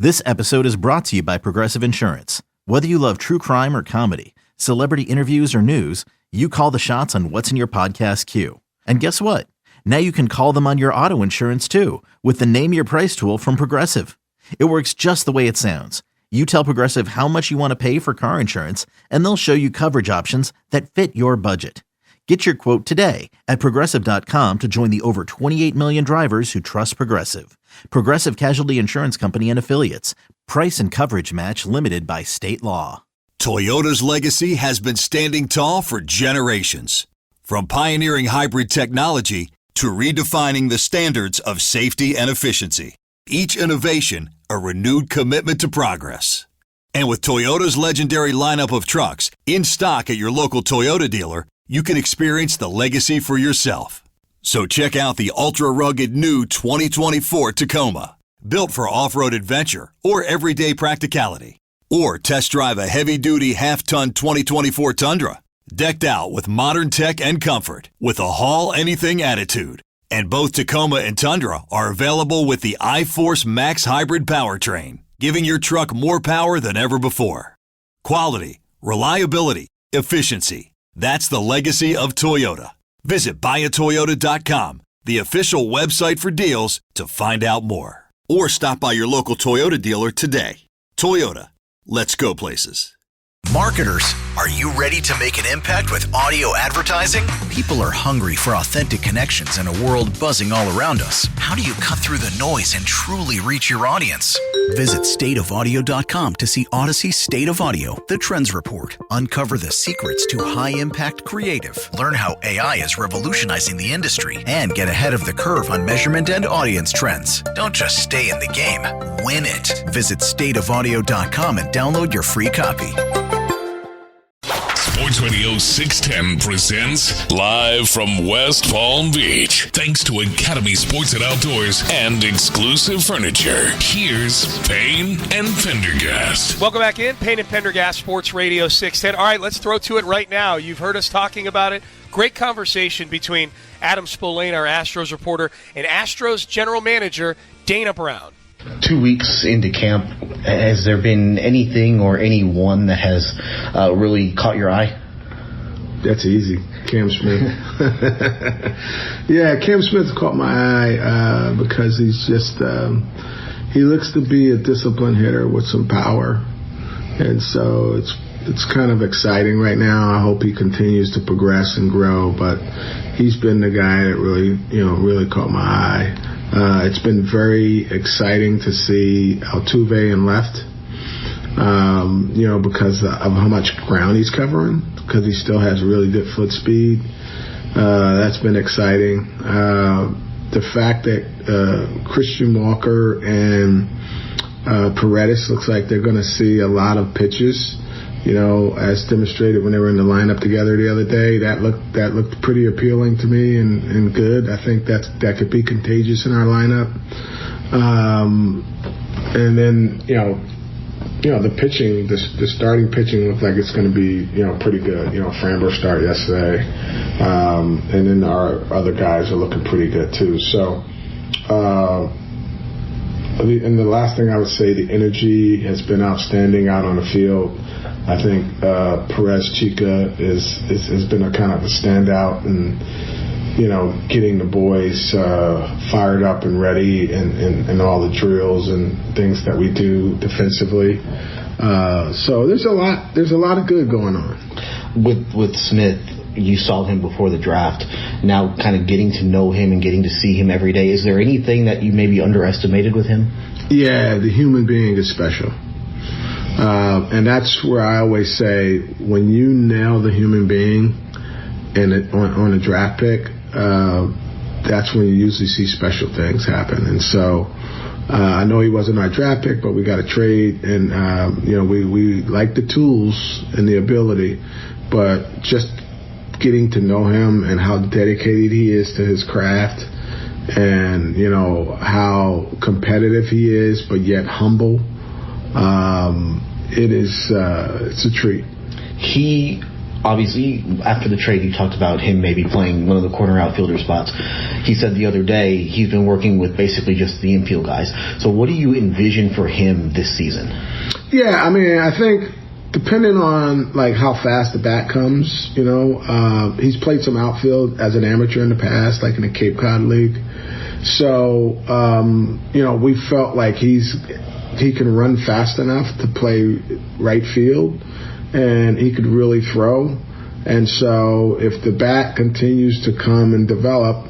This episode is brought to you by Progressive Insurance. Whether you love true crime or comedy, celebrity interviews or news, you call the shots on what's in your podcast queue. And guess what? Now you can call them on your auto insurance too with the Name Your Price tool from Progressive. It works just the way it sounds. You tell Progressive how much you want to pay for car insurance, and they'll show you coverage options that fit your budget. Get your quote today at Progressive.com to join the over 28 million drivers who trust Progressive. Progressive Casualty Insurance Company and Affiliates. Price and coverage match limited by state law. Toyota's legacy has been standing tall for generations. From pioneering hybrid technology to redefining the standards of safety and efficiency. Each innovation, a renewed commitment to progress. And with Toyota's legendary lineup of trucks in stock at your local Toyota dealer, you can experience the legacy for yourself. So check out the ultra-rugged new 2024 Tacoma, built for off-road adventure or everyday practicality. Or test drive a heavy-duty half-ton 2024 Tundra, decked out with modern tech and comfort, with a haul-anything attitude. And both Tacoma and Tundra are available with the iForce Max Hybrid powertrain, giving your truck more power than ever before. Quality, reliability, efficiency. That's the legacy of Toyota. Visit buyatoyota.com, the official website for deals, to find out more. Or stop by your local Toyota dealer today. Toyota, let's go places. Marketers, are you ready to make an impact with audio advertising? People are hungry for authentic connections in a world buzzing all around us. How do you cut through the noise and truly reach your audience? Visit stateofaudio.com to see Odyssey's State of Audio, the Trends Report. Uncover the secrets to high-impact creative. Learn how AI is revolutionizing the industry and get ahead of the curve on measurement and audience trends. Don't just stay in the game, win it. Visit stateofaudio.com and download your free copy. Sports Radio 610 presents live from West Palm Beach. Thanks to Academy Sports and Outdoors and Exclusive Furniture. Here's Payne and Pendergast. Welcome back in. Payne and Pendergast, Sports Radio 610. All right, let's throw to it right now. You've heard us talking about it. Great conversation between Adam Spolane, our Astros reporter, and Astros general manager Dana Brown. 2 weeks into camp, has there been anything or anyone that has really caught your eye? That's easy. Cam Smith. Yeah, Cam Smith caught my eye because he's just, he looks to be a disciplined hitter with some power. And so it's kind of exciting right now. I hope he continues to progress and grow, but he's been the guy that really caught my eye. It's been very exciting to see Altuve in left, because of how much ground he's covering, because he still has really good foot speed. That's been exciting. The fact that Christian Walker and Paredes looks like they're going to see a lot of pitches, as demonstrated when they were in the lineup together the other day. That looked pretty appealing to me and good. I think that could be contagious in our lineup. And then, the pitching, the starting pitching looked like it's going to be, pretty good. Framber started yesterday. And then our other guys are looking pretty good too. So, and the last thing I would say, the energy has been outstanding out on the field. I think Perez Chica has been a kind of a standout, and getting the boys fired up and ready, and all the drills and things that we do defensively. So there's a lot of good going on. With Smith, you saw him before the draft. Now, kind of getting to know him and getting to see him every day. Is there anything that you maybe underestimated with him? Yeah, the human being is special. And that's where I always say, when you nail the human being on a draft pick, that's when you usually see special things happen. And so I know he wasn't our draft pick, but we got a trade, and we like the tools and the ability, but just getting to know him and how dedicated he is to his craft, and how competitive he is, but yet humble. It's a treat. He Obviously, after the trade, you talked about him maybe playing one of the corner outfielder spots. He said the other day he's been working with basically just the infield guys. So what do you envision for him this season? Yeah, I mean, I think depending on like how fast the bat comes, he's played some outfield as an amateur in the past, like in the Cape Cod League. So, we felt like he can run fast enough to play right field, and he could really throw. And so if the bat continues to come and develop,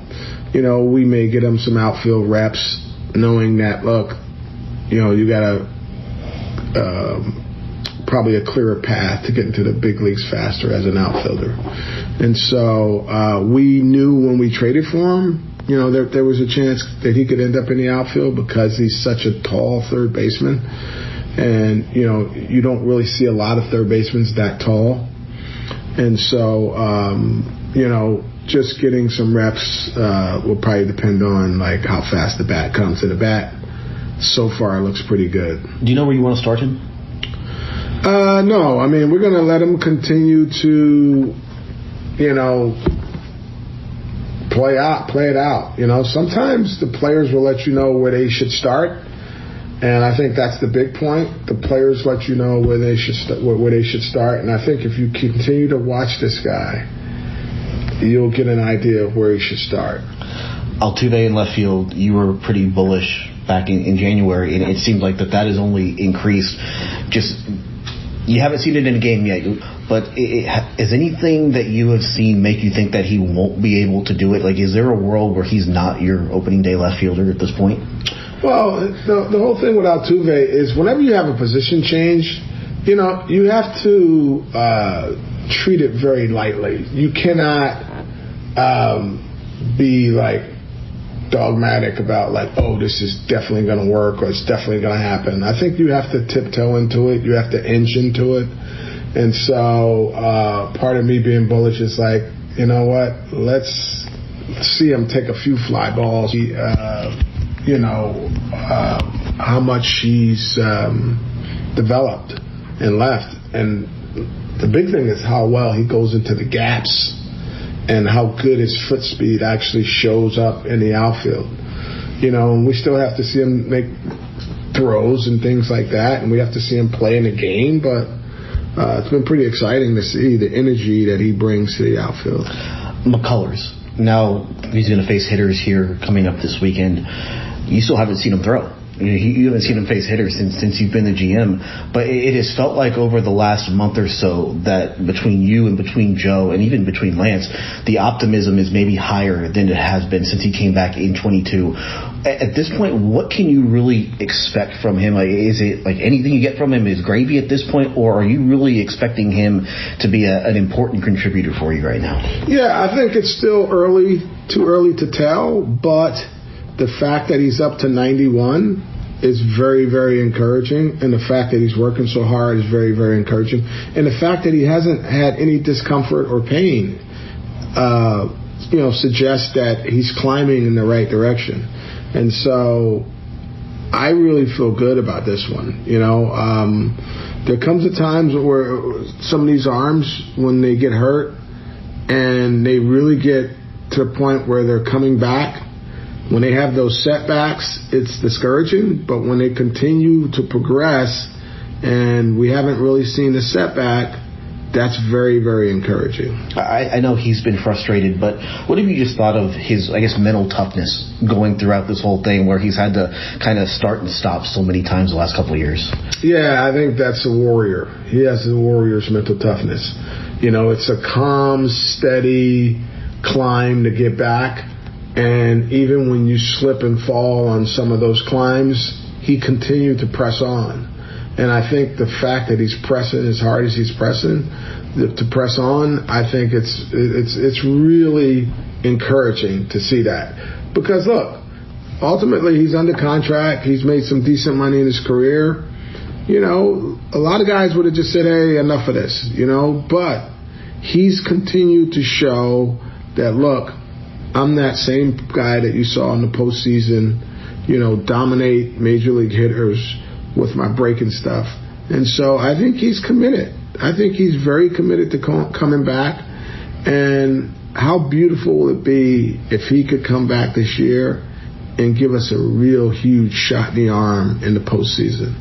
we may get him some outfield reps, knowing that, look, you got probably a clearer path to get into the big leagues faster as an outfielder. And so we knew when we traded for him, there was a chance that he could end up in the outfield because he's such a tall third baseman. And, you don't really see a lot of third basemen that tall. And so, just getting some reps will probably depend on, like, how fast the bat comes. And the bat, so far, looks pretty good. Do you know where you want to start him? No. I mean, we're going to let him continue to, play it out. Sometimes the players will let you know where they should start. And I think that's the big point. The players let you know where they should start. And I think if you continue to watch this guy, you'll get an idea of where he should start. Altuve in left field, you were pretty bullish back in January, and it seems like that has only increased. You haven't seen it in a game yet, but is anything that you have seen make you think that he won't be able to do it? Like, is there a world where he's not your opening day left fielder at this point? Well, the whole thing with Altuve is whenever you have a position change, you have to treat it very lightly. You cannot be like dogmatic about like, oh, this is definitely going to work or it's definitely going to happen. I think you have to tiptoe into it. You have to inch into it. And so part of me being bullish is like, you know what, let's see him take a few fly balls. How much he's developed and left. And the big thing is how well he goes into the gaps and how good his foot speed actually shows up in the outfield. And we still have to see him make throws and things like that, and we have to see him play in the game, but it's been pretty exciting to see the energy that he brings to the outfield. McCullers. Now he's going to face hitters here coming up this weekend. You still haven't seen him throw. You haven't seen him face hitters since you've been the GM. But it has felt like over the last month or so that between you and between Joe and even between Lance, the optimism is maybe higher than it has been since he came back in 22. At this point, what can you really expect from him? Like, is it like anything you get from him is gravy at this point, or are you really expecting him to be an important contributor for you right now? Yeah, I think it's still too early to tell, but the fact that he's up to 91 is very, very encouraging, and the fact that he's working so hard is very, very encouraging, and the fact that he hasn't had any discomfort or pain, suggests that he's climbing in the right direction. And so I really feel good about this one. There comes a times where some of these arms, when they get hurt and they really get to the point where they're coming back, when they have those setbacks, it's discouraging. But when they continue to progress and we haven't really seen the setback, that's very, very encouraging. I know he's been frustrated, but what have you just thought of his, mental toughness going throughout this whole thing where he's had to kind of start and stop so many times the last couple of years? Yeah, I think that's a warrior. He has the warrior's mental toughness. It's a calm, steady climb to get back. And even when you slip and fall on some of those climbs, he continued to press on. And I think the fact that he's pressing as hard as he's pressing to press on, I think it's really encouraging to see that. Because look, ultimately he's under contract. He's made some decent money in his career. A lot of guys would have just said, hey, enough of this, but he's continued to show that, look, I'm that same guy that you saw in the postseason, dominate major league hitters with my breaking stuff. And so I think he's committed. I think he's very committed to coming back. And how beautiful will it be if he could come back this year and give us a real huge shot in the arm in the postseason.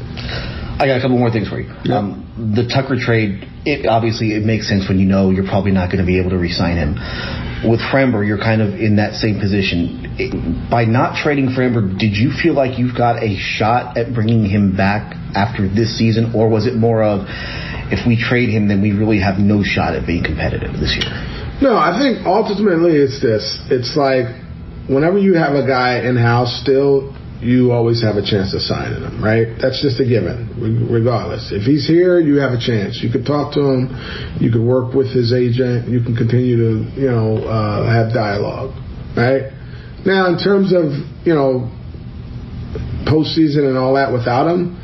I got a couple more things for you. Yep. The Tucker trade, obviously it makes sense when you know you're probably not going to be able to re-sign him. With Framber, you're kind of in that same position. By not trading Framber, did you feel like you've got a shot at bringing him back after this season, or was it more of, if we trade him, then we really have no shot at being competitive this year? No, I think ultimately it's this. It's like whenever you have a guy in-house still, you always have a chance of signing him, right? That's just a given, regardless. If he's here, you have a chance. You could talk to him. You could work with his agent. You can continue to, have dialogue, right? Now, in terms of, postseason and all that without him,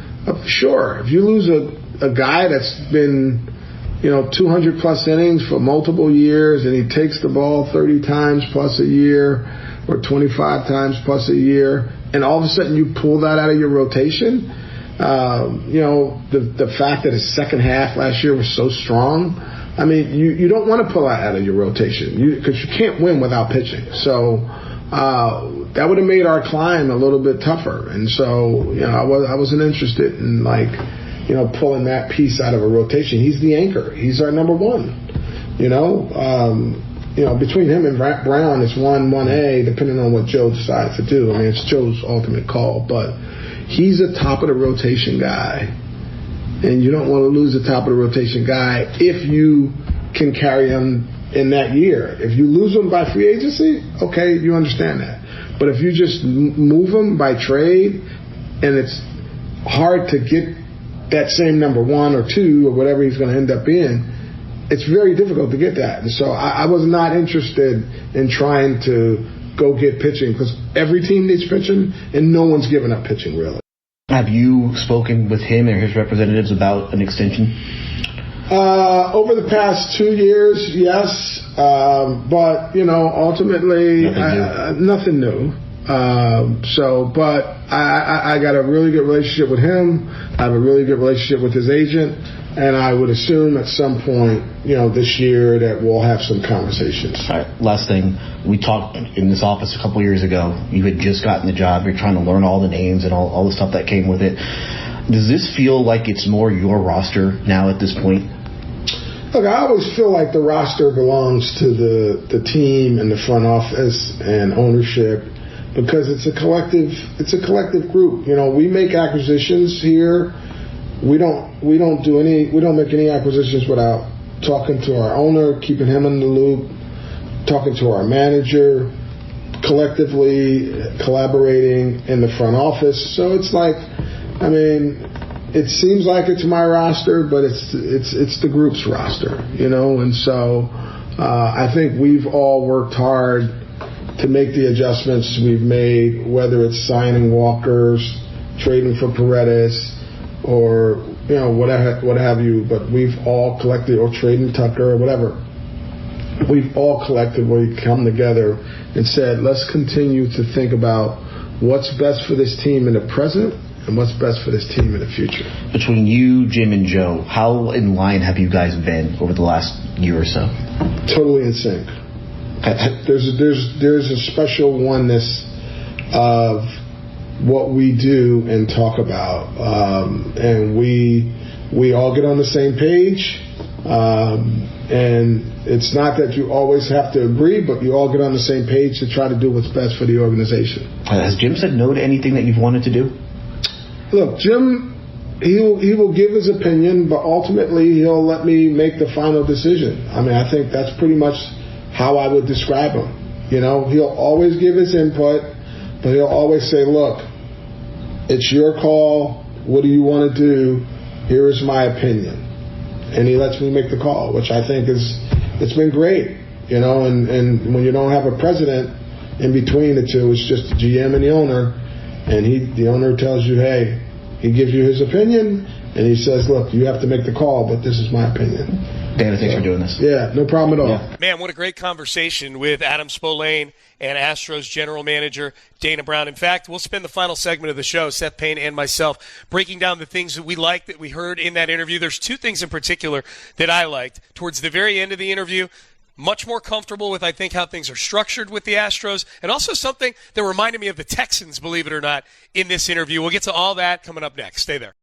sure. If you lose a guy that's been, 200-plus innings for multiple years and he takes the ball 30 times plus a year or 25 times plus a year, and all of a sudden you pull that out of your rotation, the fact that his second half last year was so strong, I mean, you don't want to pull that out of your rotation because you can't win without pitching. So that would have made our climb a little bit tougher. And so, I wasn't interested in, pulling that piece out of a rotation. He's the anchor. He's our number one, between him and Brown, it's 1A, depending on what Joe decides to do. I mean, it's Joe's ultimate call, but he's a top of the rotation guy, and you don't want to lose the top of the rotation guy if you can carry him in that year. If you lose him by free agency, okay, you understand that. But if you just move him by trade, and it's hard to get that same number one or two or whatever he's going to end up being, it's very difficult to get that. And so I was not interested in trying to go get pitching because every team needs pitching and no one's giving up pitching, really. Have you spoken with him or his representatives about an extension? Over the past 2 years, yes. But, ultimately, nothing new. But I got a really good relationship with him. I have a really good relationship with his agent. And I would assume at some point, this year that we'll have some conversations. All right, last thing. We talked in this office a couple years ago. You had just gotten the job. You're trying to learn all the names and all the stuff that came with it. Does this feel like it's more your roster now at this point? Look, I always feel like the roster belongs to the team and the front office and ownership because it's a collective group. We make acquisitions here. We don't make any acquisitions without talking to our owner, keeping him in the loop, talking to our manager, collectively collaborating in the front office. So it's like, it seems like it's my roster, but it's the group's roster, and so I think we've all worked hard to make the adjustments we've made, whether it's signing Walkers, trading for Paredes, or what have you, but we've all collected, or trading Tucker or whatever, we've all collectively come together and said, let's continue to think about what's best for this team in the present and what's best for this team in the future. Between you, Jim, and Joe, how in line have you guys been over the last year or so? Totally in sync. There's a special oneness of what we do and talk about, and we all get on the same page, and it's not that you always have to agree, but you all get on the same page to try to do what's best for the organization. Has Jim said no to anything that you've wanted to do? Look, Jim, he will give his opinion, but ultimately he'll let me make the final decision. I think that's pretty much how I would describe him. He'll always give his input, but he'll always say, look, it's your call. What do you want to do? Here is my opinion. And he lets me make the call, which I think it's been great. And when you don't have a president in between the two, it's just the GM and the owner. And the owner tells you, hey, he gives you his opinion, and he says, look, you have to make the call, but this is my opinion. Dana, thanks for doing this. Yeah, no problem at all. Yeah. Man, what a great conversation with Adam Spolane and Astros general manager Dana Brown. In fact, we'll spend the final segment of the show, Seth Payne and myself, breaking down the things that we liked that we heard in that interview. There's two things in particular that I liked. Towards the very end of the interview, much more comfortable with, I think, how things are structured with the Astros, and also something that reminded me of the Texans, believe it or not, in this interview. We'll get to all that coming up next. Stay there.